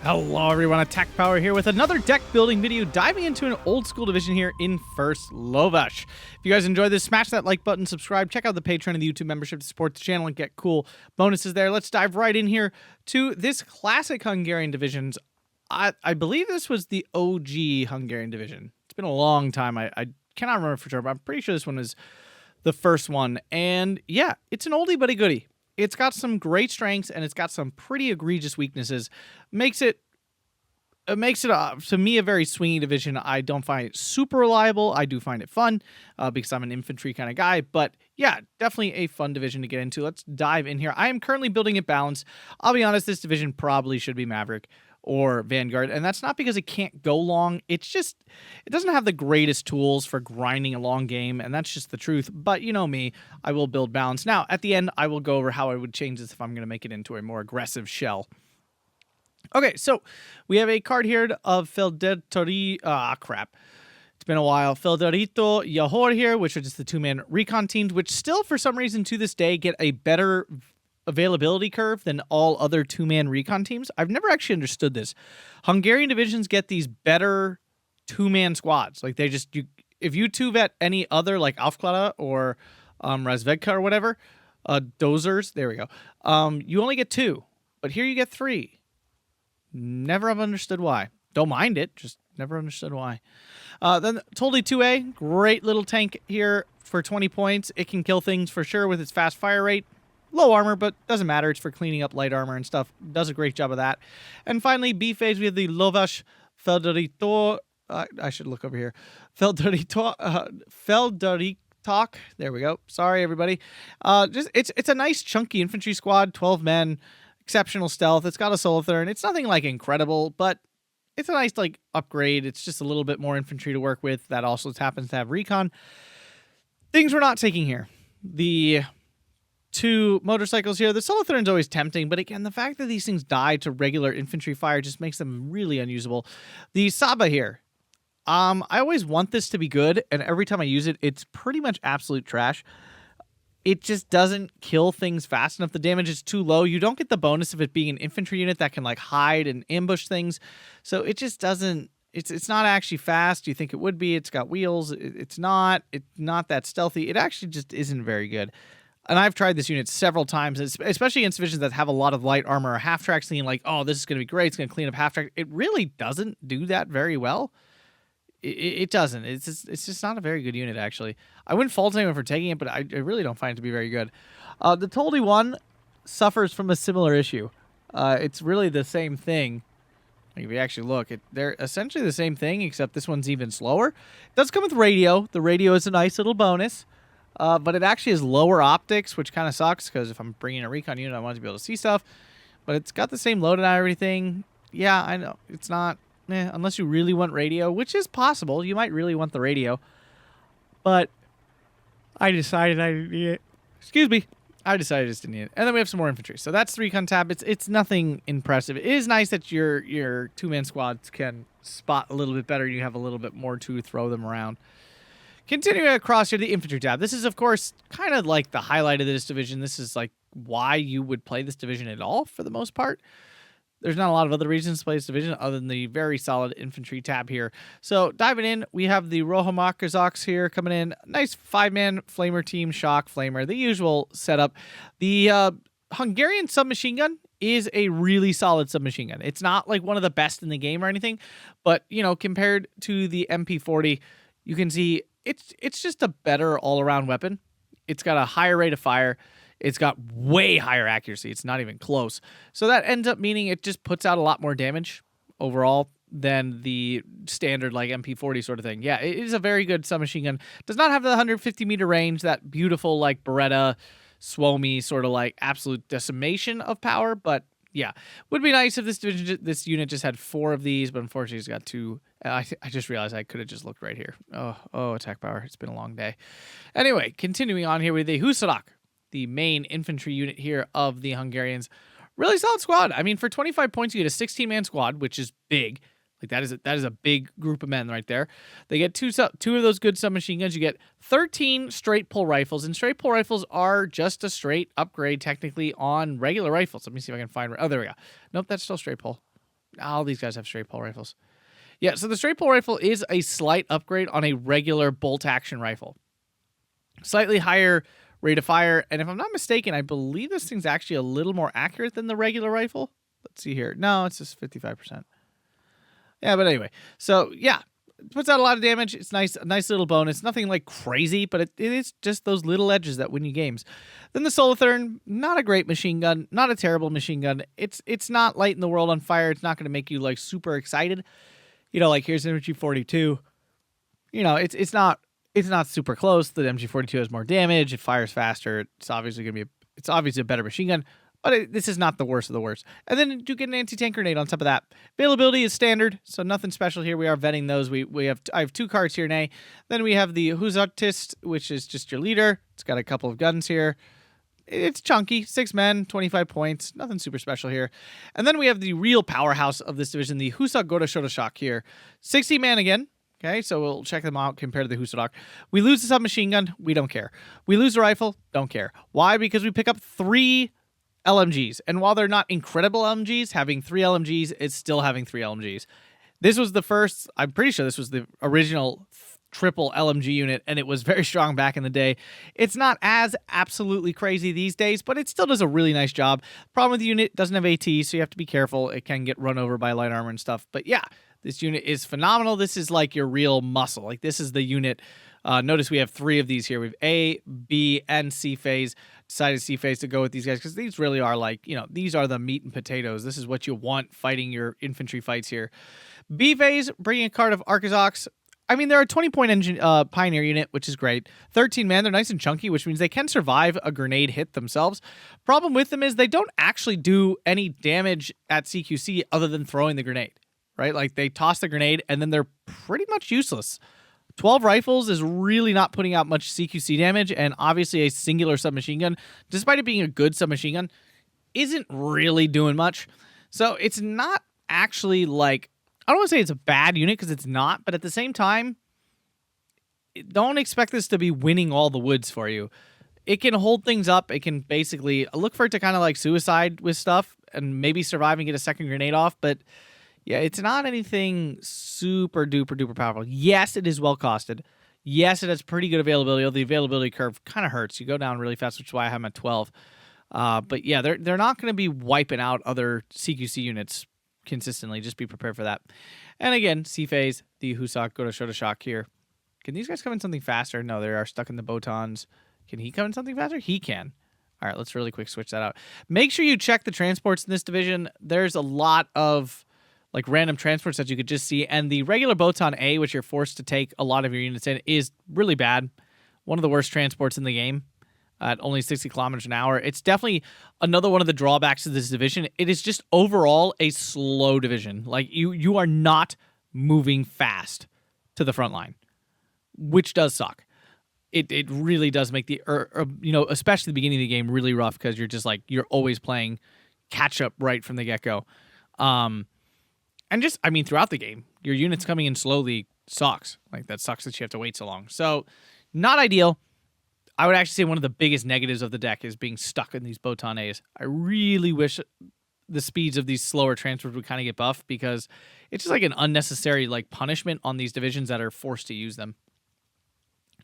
Hello everyone, Attack Power here with another deck building video, diving into an old school division here in First Lovas. If you guys enjoyed this, smash that like button, subscribe, check out the Patreon and the YouTube membership to support the channel and get cool bonuses there. Let's dive right in here to this classic Hungarian divisions. I believe this was the OG Hungarian division. It's been a long time. I cannot remember for sure, but I'm pretty sure this one is the first one. And yeah, it's an oldie but a goodie. It's got some great strengths and it's got some pretty egregious weaknesses. Makes it to me a very swingy division. I don't find it super reliable. I do find it fun because I'm an infantry kind of guy. But yeah, definitely a fun division to get into. Let's dive in here. I am currently building it balanced. I'll be honest, this division probably should be Maverick or Vanguard, and that's not because it can't go long. It's just it doesn't have the greatest tools for grinding a long game, and that's just the truth. But you know me, I will build balance. Now, at the end, I will go over how I would change this if I'm going to make it into a more aggressive shell. Okay, so we have a card here of Feldertori. Crap. It's been a while. Felderito Yahor here, which are just the two-man recon teams, which still, for some reason, to this day, get a better availability curve than all other two-man recon teams. I've never actually understood this. Hungarian divisions get these better two-man squads. Like, they just... if you two-vet any other, like Aufklärer or Razvedka or whatever, dozers, there we go, you only get two. But here you get three. Never have understood why. Don't mind it, just never understood why. Then totally 2A, great little tank here for 20 points. It can kill things for sure with its fast fire rate. Low armor, but doesn't matter. It's for cleaning up light armor and stuff. Does a great job of that. And finally, B phase, we have the Lovas Felderito. I should look over here. Felderito. Felderitok. There we go. Sorry, everybody. It's a nice chunky infantry squad. 12 men. Exceptional stealth. It's got a Solithurn. It's nothing like incredible, but it's a nice like upgrade. It's just a little bit more infantry to work with. That also happens to have recon. Things we're not taking here. The two motorcycles here. The Solithurn's always tempting, but again, the fact that these things die to regular infantry fire just makes them really unusable. The Saba here. I always want this to be good, and every time I use it, it's pretty much absolute trash. It just doesn't kill things fast enough. The damage is too low. You don't get the bonus of it being an infantry unit that can like hide and ambush things. So it just doesn't, it's not actually fast. You think it would be. It's got wheels. It's not that stealthy. It actually just isn't very good. And I've tried this unit several times, especially against divisions that have a lot of light armor or half tracks, thinking like, oh, this is going to be great. It's going to clean up half track. It really doesn't do that very well. It doesn't. It's just not a very good unit, actually. I wouldn't fault anyone for taking it, but I really don't find it to be very good. The Toldi one suffers from a similar issue. It's really the same thing. Like, if you actually look, they're essentially the same thing, except this one's even slower. It does come with radio. The radio is a nice little bonus. But it actually has lower optics, which kind of sucks, because if I'm bringing a recon unit, I want to be able to see stuff. But it's got the same loadout and everything. Yeah, I know. It's not... unless you really want radio, which is possible. You might really want the radio. But I decided I didn't need it. Excuse me. I decided I just didn't need it. And then we have some more infantry. So that's the recon tab. It's nothing impressive. It is nice that your two-man squads can spot a little bit better. You have a little bit more to throw them around. Continuing across here, the infantry tab. This is, of course, kind of like the highlight of this division. This is like why you would play this division at all, for the most part. There's not a lot of other reasons to play this division other than the very solid infantry tab here. So diving in, we have the Rohamakazaks here coming in. Nice 5-man flamer team, shock, flamer, the usual setup. The Hungarian submachine gun is a really solid submachine gun. It's not like one of the best in the game or anything, but you know, compared to the MP40, you can see it's just a better all-around weapon. It's got a higher rate of fire. It's got way higher accuracy. It's not even close. So that ends up meaning it just puts out a lot more damage overall than the standard like MP40 sort of thing. Yeah, it is a very good submachine gun. Does not have the 150-meter range, that beautiful like Beretta, Suomi sort of like absolute decimation of power, but yeah. Would be nice if this unit just had 4 of these, but unfortunately it's got 2. I just realized I could have just looked right here. Oh, attack power. It's been a long day. Anyway, continuing on here with the Husarak, the main infantry unit here of the Hungarians. Really solid squad. I mean, for 25 points, you get a 16-man squad, which is big. Like, that is a big group of men right there. They get two of those good submachine guns. You get 13 straight pull rifles, and straight pull rifles are just a straight upgrade, technically, on regular rifles. Let me see if I can find... Oh, there we go. Nope, that's still straight pull. All these guys have straight pole rifles. Yeah, so the straight pole rifle is a slight upgrade on a regular bolt action rifle. Slightly higher rate of fire, and if I'm not mistaken, I believe this thing's actually a little more accurate than the regular rifle. Let's see here. No, it's just 55%. Yeah, but anyway. So, yeah, it puts out a lot of damage. It's nice, a nice little bonus. Nothing like crazy, but it is just those little edges that win you games. Then the Solithurn, not a great machine gun, not a terrible machine gun. It's not lighting the world on fire. It's not going to make you like super excited. You know, like here's an MG42. You know, it's not super close. The MG42 has more damage. It fires faster. It's obviously a better machine gun. But this is not the worst of the worst. And then you get an anti-tank grenade on top of that. Availability is standard, so nothing special here. We are vetting those. I have 2 cards here, Nay. Then we have the Huzartist, which is just your leader. It's got a couple of guns here. It's chunky, 6 men, 25 points. Nothing super special here. And then we have the real powerhouse of this division, the Husa Goda Shotoshak here. 60 man again. Okay, so we'll check them out compared to the Husadok. We lose the submachine gun. We don't care. We lose the rifle. Don't care. Why? Because we pick up 3 LMGs. And while they're not incredible LMGs, having 3 LMGs is still having 3 LMGs. This was the first, I'm pretty sure this was the original triple LMG unit, and it was very strong back in the day. It's not as absolutely crazy these days, but it still does a really nice job. Problem with the unit, it doesn't have AT, so you have to be careful. It can get run over by light armor and stuff. But yeah, this unit is phenomenal. This is like your real muscle. Like this is the unit. Notice we have 3 of these here. We have A, B, and C phase. Decided C phase to go with these guys because these really are like, you know, these are the meat and potatoes. This is what you want fighting your infantry fights here. B phase, bringing a card of Arkazox. I mean, they're a 20-point engine Pioneer unit, which is great. 13 man, they're nice and chunky, which means they can survive a grenade hit themselves. Problem with them is they don't actually do any damage at CQC other than throwing the grenade, right? Like they toss the grenade and then they're pretty much useless. 12 rifles is really not putting out much CQC damage, and obviously a singular submachine gun, despite it being a good submachine gun, isn't really doing much. So it's not actually like, I don't want to say it's a bad unit because it's not, but at the same time, don't expect this to be winning all the woods for you. It can hold things up. It can basically look for it to kind of like suicide with stuff and maybe survive and get a second grenade off, but yeah, it's not anything super duper duper powerful. Yes, it is well costed. Yes, it has pretty good availability. Although the availability curve kind of hurts. You go down really fast, which is why I have them at 12. But yeah, they're not going to be wiping out other CQC units consistently. Just be prepared for that. And again, C phase, the Husak Goda Shotoshak here. Can these guys come in something faster? No, they are stuck in the Botons. Can he come in something faster? He can. All right, let's really quick switch that out. Make sure you check the transports in this division. There's a lot of like random transports that you could just see. And the regular Botan A, which you're forced to take a lot of your units in, is really bad. One of the worst transports in the game at only 60 kilometers an hour. It's definitely another one of the drawbacks of this division. It is just overall a slow division. Like you are not moving fast to the front line, which does suck. It really does make the, especially the beginning of the game really rough because you're just like, you're always playing catch up right from the get-go. And just, I mean, throughout the game, your units coming in slowly sucks. Like, that sucks that you have to wait so long. So, not ideal. I would actually say one of the biggest negatives of the deck is being stuck in these Botan A's. I really wish the speeds of these slower transfers would kind of get buffed because it's just like an unnecessary, like, punishment on these divisions that are forced to use them.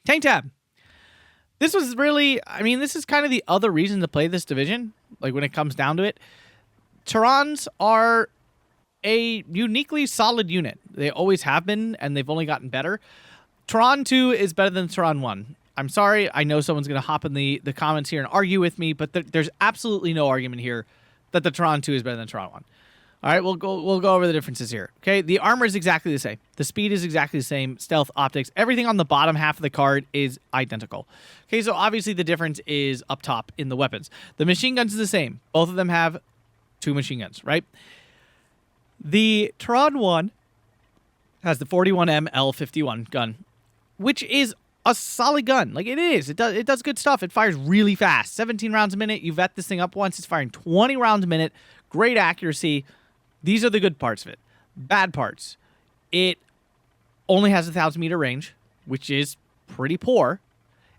Tank Tab. This was really, I mean, this is kind of the other reason to play this division, like, when it comes down to it. Terrans are a uniquely solid unit. They always have been, and they've only gotten better. Terran 2 is better than Terran 1. I'm sorry, I know someone's going to hop in the comments here and argue with me, but there's absolutely no argument here that the Terran 2 is better than Terran 1. All right, we'll go over the differences here. Okay, the armor is exactly the same. The speed is exactly the same. Stealth, optics, everything on the bottom half of the card is identical. Okay, so obviously the difference is up top in the weapons. The machine guns is the same. Both of them have 2 machine guns, right? The Terran 1 has the 41M L51 gun, which is a solid gun. Like, it is. It does good stuff. It fires really fast. 17 rounds a minute. You vet this thing up once. It's firing 20 rounds a minute. Great accuracy. These are the good parts of it. Bad parts. It only has a 1,000-meter range, which is pretty poor,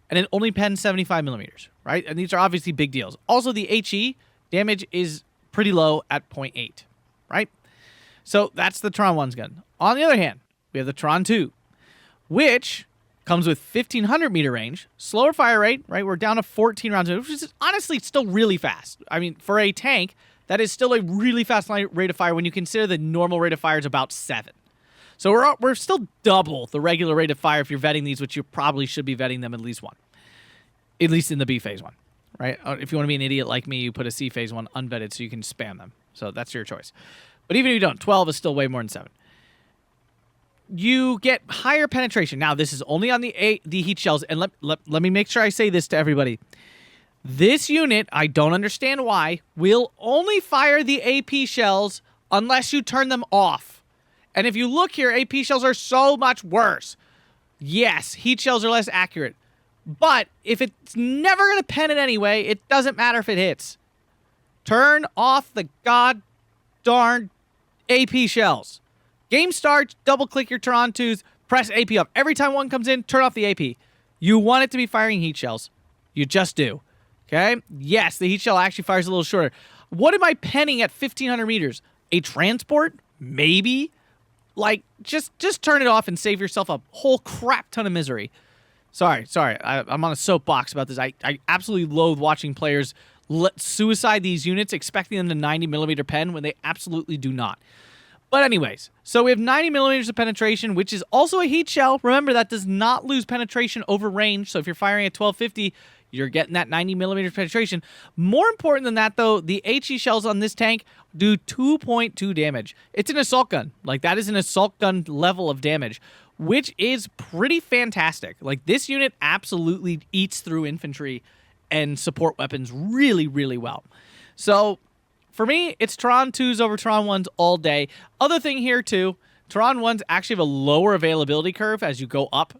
and it only pens 75 millimeters, right? And these are obviously big deals. Also, the HE damage is pretty low at 0.8, right? So that's the Tron 1's gun. On the other hand, we have the Tron 2, which comes with 1,500 meter range, slower fire rate, right? We're down to 14 rounds, which is honestly still really fast. I mean, for a tank, that is still a really fast rate of fire when you consider the normal rate of fire is about 7. So we're still double the regular rate of fire if you're vetting these, which you probably should be vetting them at least one. At least in the B phase one, right? If you want to be an idiot like me, you put a C phase one unvetted so you can spam them. So that's your choice. But even if you don't, 12 is still way more than 7. You get higher penetration. Now, this is only on the heat shells. And let me make sure I say this to everybody. This unit, I don't understand why, will only fire the AP shells unless you turn them off. And if you look here, AP shells are so much worse. Yes, heat shells are less accurate. But if it's never going to pen it anyway, it doesn't matter if it hits. Turn off the god darn AP shells. Game starts, double-click your Tron 2s, press AP up. Every time one comes in, turn off the AP. You want it to be firing heat shells. You just do. Okay? Yes, the heat shell actually fires a little shorter. What am I penning at 1,500 meters? A transport? Maybe? Like, just turn it off and save yourself a whole crap ton of misery. Sorry. I'm on a soapbox about this. I absolutely loathe watching players suicide these units, expecting them to 90 millimeter pen when they absolutely do not. But anyways, so we have 90 millimeters of penetration, which is also a heat shell. Remember, that does not lose penetration over range. So if you're firing at 1250, you're getting that 90 millimeters penetration. More important than that, though, the HE shells on this tank do 2.2 damage. It's an assault gun. Like, that is an assault gun level of damage, which is pretty fantastic. Like, this unit absolutely eats through infantry and support weapons really, really well. So for me, it's Tron 2s over Tron 1s all day. Other thing here, too, Tron 1s actually have a lower availability curve as you go up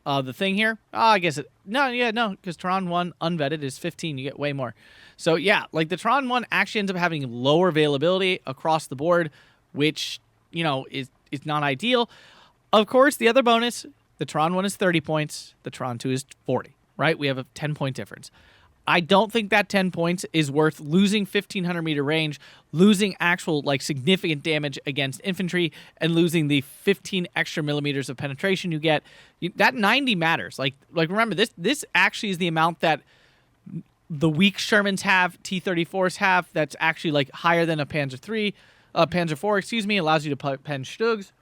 the thing here. I guess it... No, because Tron 1 unvetted is 15. You get way more. So, yeah, like the Tron 1 actually ends up having lower availability across the board, which, you know, is not ideal. Of course, the other bonus, the Tron 1 is 30 points. The Tron 2 is 40, right? We have a 10-point difference. I don't think that 10 points is worth losing 1,500 meter range, losing actual like significant damage against infantry, and losing the 15 extra millimeters of penetration you get. That 90 matters. Like remember, this actually is the amount that the weak Shermans have, T-34s have. That's actually like higher than a Panzer IV, excuse me. Allows you to pen Stugs.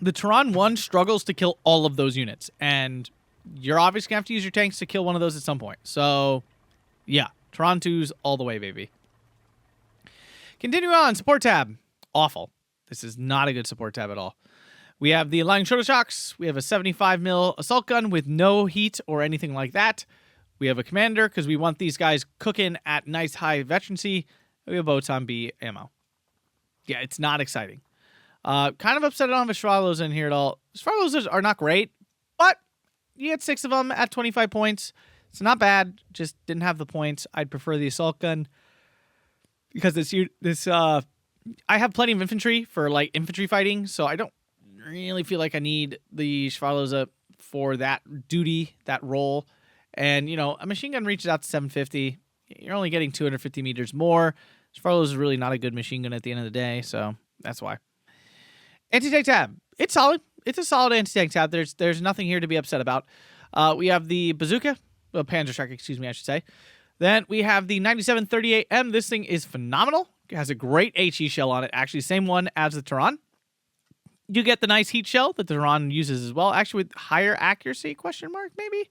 The Tron 1 struggles to kill all of those units, and you're obviously going to have to use your tanks to kill one of those at some point. So, yeah, Tron 2s all the way, baby. Continuing on, support tab. Awful. This is not a good support tab at all. We have the Aligning Shoulder Shocks. We have a 75 mil assault gun with no heat or anything like that. We have a commander because we want these guys cooking at nice high veterancy. We have Botan B ammo. Yeah, it's not exciting. Kind of upset I don't have a Schwalos in here at all. Schwalos are not great, but you get 6 of them at 25 points. It's not bad. Just didn't have the points. I'd prefer the assault gun because I have plenty of infantry for like infantry fighting, so I don't really feel like I need the Schwalos for that duty, that role. And you know, a machine gun reaches out to 750. You're only getting 250 meters more. Schwalos is really not a good machine gun at the end of the day, so that's why. Anti-tank tab. It's solid. It's a solid anti-tank tab. There's nothing here to be upset about. We have the bazooka. Well, Panzer Strike, excuse me, I should say. Then we have the 9738M. This thing is phenomenal. It has a great HE shell on it. Actually, same one as the Tehran. You get the nice heat shell that the Tehran uses as well. Actually, with higher accuracy, question mark, maybe?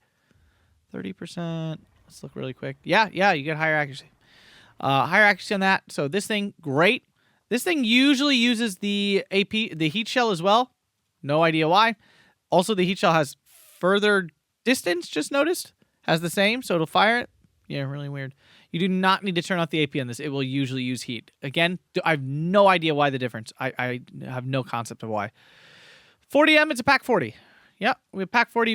30%. Let's look really quick. Yeah, you get higher accuracy. Higher accuracy on that. So this thing, great. This thing usually uses the heat shell as well. No idea why. Also, the heat shell has further distance, just noticed. Has the same, so it'll fire it. Yeah, really weird. You do not need to turn off the AP on this. It will usually use heat. Again, I have no idea why the difference. I have no concept of why. 40M, it's a Pack 40. Yeah, we have Pack 40.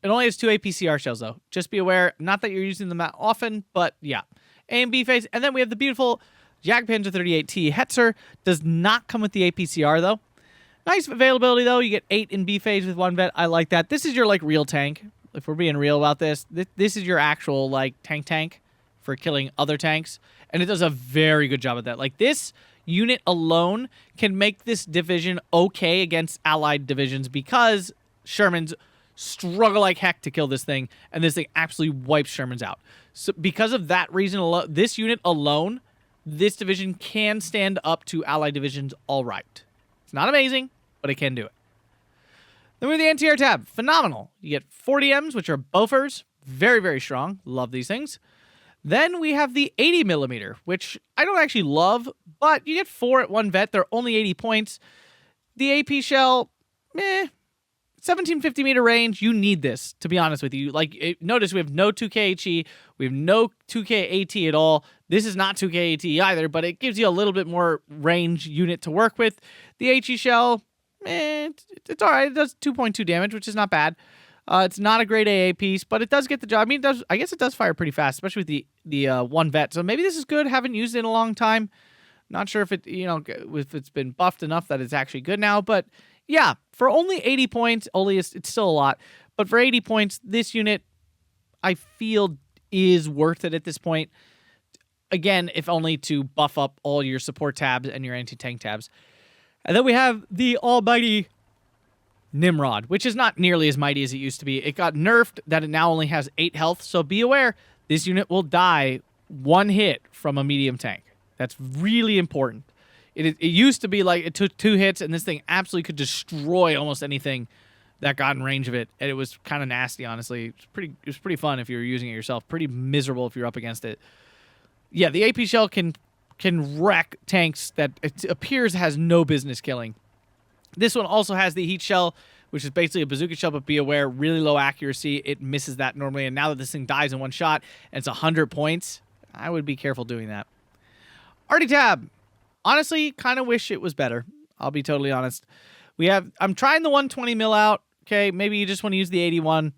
It only has 2 APCR shells, though. Just be aware, not that you're using them that often, but yeah. A and B phase. And then we have the beautiful Jagdpanzer 38T Hetzer. Does not come with the APCR, though. Nice availability, though. You get 8 in B phase with 1 vet. I like that. This is your, like, real tank. If we're being real about this, this is your actual, like, tank for killing other tanks. And it does a very good job at that. Like, this unit alone can make this division okay against allied divisions because Shermans struggle like heck to kill this thing, and this thing absolutely wipes Shermans out. So because of that reason alone, this unit alone, this division can stand up to allied divisions all right. It's not amazing, but it can do it. Then we have the anti-air tab. Phenomenal. You get 40Ms, which are Bofors. Very, very strong. Love these things. Then we have the 80mm, which I don't actually love, but you get 4 at 1 vet. They're only 80 points. The AP shell, meh. 1750 meter range, you need this, to be honest with you. Like, notice we have no 2K HE, we have no 2K AT at all. This is not 2K AT either, but it gives you a little bit more range unit to work with. The HE shell, it's all right. It does 2.2 damage, which is not bad. It's not a great AA piece, but it does get the job. I mean, I guess it does fire pretty fast, especially with the 1 vet. So maybe this is good. Haven't used it in a long time. Not sure if it, if it's been buffed enough that it's actually good now, but yeah, for only 80 points, it's still a lot, but for 80 points, this unit, I feel, is worth it at this point. Again, if only to buff up all your support tabs and your anti-tank tabs. And then we have the almighty Nimrod, which is not nearly as mighty as it used to be. It got nerfed that it now only has 8 health, so be aware, this unit will die 1 hit from a medium tank. That's really important. It used to be like it took 2 hits, and this thing absolutely could destroy almost anything that got in range of it. And it was kind of nasty, honestly. It was pretty fun if you were using it yourself. Pretty miserable if you're up against it. Yeah, the AP shell can wreck tanks that it appears has no business killing. This one also has the heat shell, which is basically a bazooka shell, but be aware, really low accuracy. It misses that normally, and now that this thing dies in 1 shot, and it's 100 points, I would be careful doing that. Arty tab. Honestly, kind of wish it was better. I'll be totally honest. I'm trying the 120 mil out. Okay, maybe you just want to use the 81.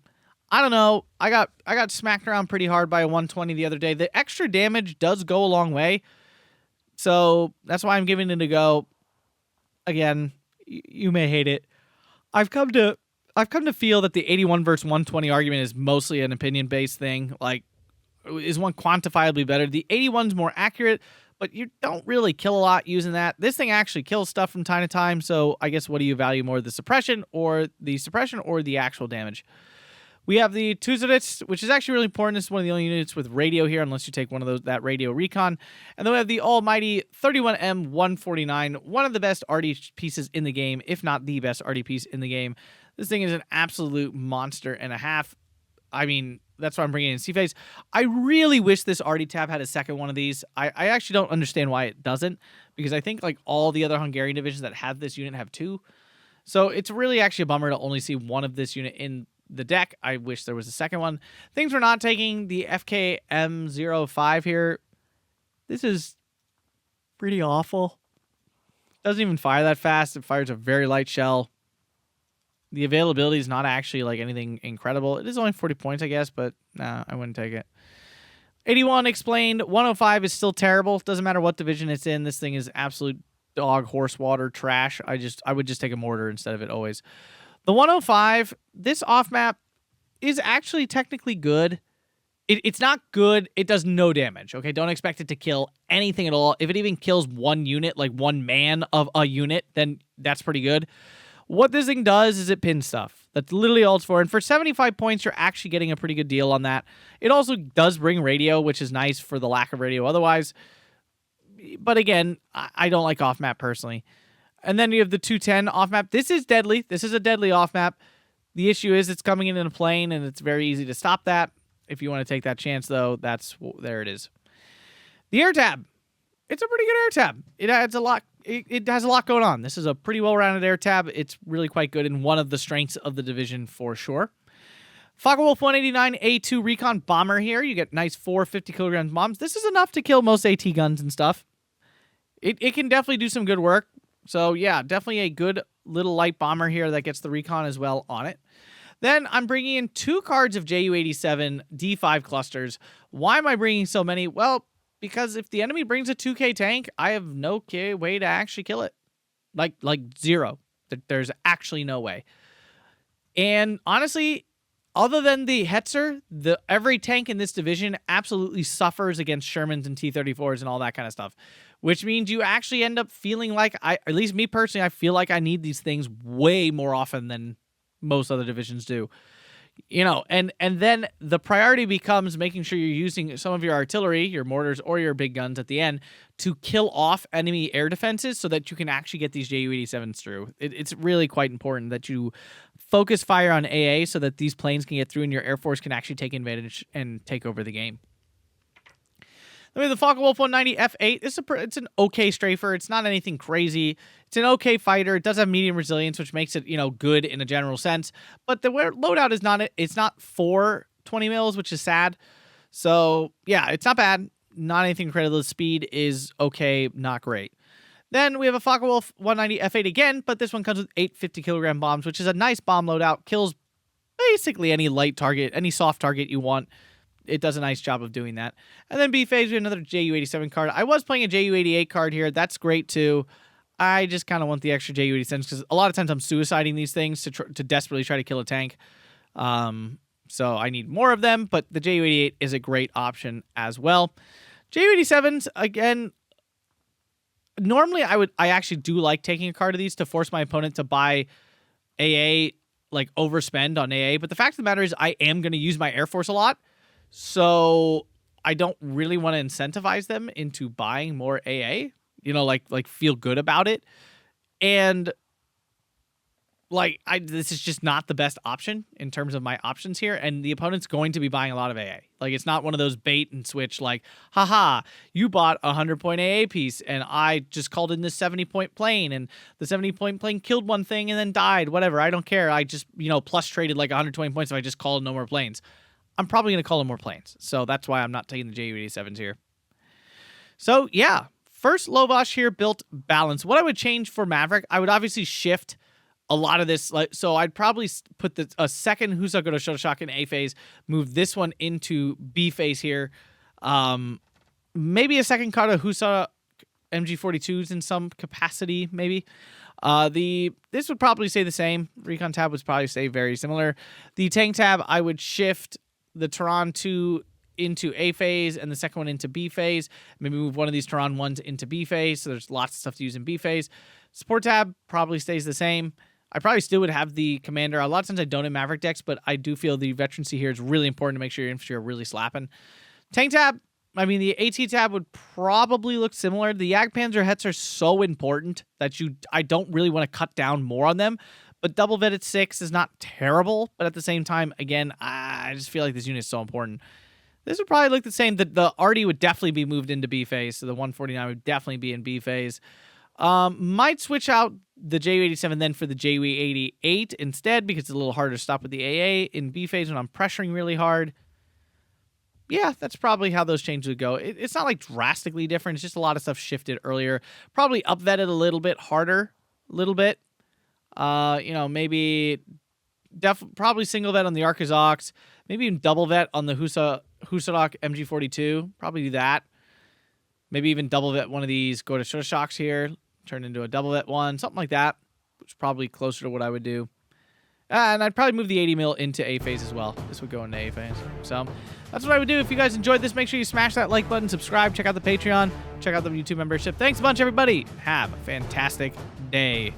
I don't know. I got smacked around pretty hard by a 120 the other day. The extra damage does go a long way. So that's why I'm giving it a go. Again, you may hate it. I've come to feel that the 81 versus 120 argument is mostly an opinion-based thing. Like, is one quantifiably better? The 81's more accurate, but you don't really kill a lot using that. This thing actually kills stuff from time to time, so I guess what do you value more, the suppression or the actual damage? We have the Tuzerits, which is actually really important. This is one of the only units with radio here, unless you take one of that radio recon. And then we have the almighty 31M149, one of the best RD pieces in the game, if not the best RD piece in the game. This thing is an absolute monster and a half. I mean, that's why I'm bringing in C-Phase. I really wish this RD tab had a second one of these. I actually don't understand why it doesn't, because I think like all the other Hungarian divisions that have this unit have 2. So it's really actually a bummer to only see one of this unit in the deck. I wish there was a second one. Things we're not taking, the FKM05 here. This is pretty awful. Doesn't even fire that fast. It fires a very light shell. The availability is not actually like anything incredible. It is only 40 points, I guess, but nah, I wouldn't take it. 81 explained. 105 is still terrible. Doesn't matter what division it's in. This thing is absolute dog, horse, water, trash. I would just take a mortar instead of it always. The 105, this off-map is actually technically good. It's not good. It does no damage, okay? Don't expect it to kill anything at all. If it even kills one unit, like one man of a unit, then that's pretty good. What this thing does is it pins stuff. That's literally all it's for. And for 75 points, you're actually getting a pretty good deal on that. It also does bring radio, which is nice for the lack of radio otherwise. But again, I don't like off-map personally. And then you have the 210 off-map. This is deadly. This is a deadly off-map. The issue is it's coming in a plane, and it's very easy to stop that. If you want to take that chance, though, there it is. The air tab. It's a pretty good air tab. It adds a lot. It has a lot going on. This is a pretty well-rounded air tab. It's really quite good and one of the strengths of the division for sure. Focke-Wulf 189 A2 Recon Bomber here. You get nice 450 kilograms bombs. This is enough to kill most AT guns and stuff. It can definitely do some good work. So, yeah, definitely a good little light bomber here that gets the recon as well on it. Then I'm bringing in 2 cards of JU-87 D5 clusters. Why am I bringing so many? Well, because if the enemy brings a 2K tank, I have no way to actually kill it. Like zero. There's actually no way. And honestly, other than the Hetzer, every tank in this division absolutely suffers against Shermans and T-34s and all that kind of stuff, which means you actually end up feeling like, at least me personally, I feel like I need these things way more often than most other divisions do. You know, and then the priority becomes making sure you're using some of your artillery, your mortars, or your big guns at the end to kill off enemy air defenses so that you can actually get these Ju-87s through. It's really quite important that you focus fire on AA so that these planes can get through and your Air Force can actually take advantage and take over the game. Then we have the Focke-Wulf 190 F8. It's an okay strafer. It's not anything crazy. It's an okay fighter. It does have medium resilience, which makes it, you know, good in a general sense. But the loadout is not, it's not for 20 mils, which is sad. So yeah, it's not bad. Not anything incredible. The speed is okay, not great. Then we have a Focke-Wulf 190 F8 again, but this one comes with 8 50-kilogram bombs, which is a nice bomb loadout. Kills basically any light target, any soft target you want. It does a nice job of doing that. And then B phase, we have another Ju-87 card. I was playing a Ju-88 card here. That's great too. I just kind of want the extra Ju-87s because a lot of times I'm suiciding these things to desperately try to kill a tank. So I need more of them, but the Ju-88 is a great option as well. Ju-87s, again, normally I actually do like taking a card of these to force my opponent to buy AA, like overspend on AA. But the fact of the matter is I am going to use my Air Force a lot. So I don't really want to incentivize them into buying more AA, you know, like feel good about it. And like this is just not the best option in terms of my options here. And the opponent's going to be buying a lot of AA. Like it's not one of those bait and switch like, haha, you bought a 100-point AA piece and I just called in this 70-point plane and the 70-point plane killed one thing and then died. Whatever. I don't care. I just, you know, plus traded like 120 points if I just called no more planes. I'm probably going to call in more planes. So that's why I'm not taking the Ju-87s here. So yeah, first Lovas here built balance. What I would change for Maverick, I would obviously shift a lot of this. So I'd probably put a second Husa-Goto Shotoshak in A phase, move this one into B phase here. Maybe a second card of Husa MG42s in some capacity, maybe. This would probably stay the same. Recon tab would probably stay very similar. The tank tab, I would shift the Tehran 2 into A phase and the second one into B phase. Maybe move one of these Tehran 1s into B phase, so there's lots of stuff to use in B phase. Support tab probably stays the same. I probably still would have the commander. A lot of times I don't in Maverick decks, but I do feel the veterancy here is really important to make sure your infantry are really slapping. Tank tab, I mean, the AT tab would probably look similar. The Jagdpanzer Hets are so important that I don't really want to cut down more on them. But double vetted 6 is not terrible, but at the same time, again, I just feel like this unit is so important. This would probably look the same. The Arty would definitely be moved into B phase, so the 149 would definitely be in B phase. Might switch out the Ju-87 then for the Ju-88 instead because it's a little harder to stop with the AA in B phase when I'm pressuring really hard. Yeah, that's probably how those changes would go. It's not like drastically different. It's just a lot of stuff shifted earlier. Probably up vetted a little bit harder, a little bit. You know, maybe probably single vet on the Arkazoks, maybe even double vet on the Husarok MG42. Probably do that. Maybe even double vet one of these Goto Shotoshaks here, turn into a double vet one, something like that, which is probably closer to what I would do. And I'd probably move the 80 mil into A phase as well. This would go into A phase. So that's what I would do. If you guys enjoyed this, make sure you smash that like button, subscribe, check out the Patreon, check out the YouTube membership. Thanks a bunch, everybody. Have a fantastic day.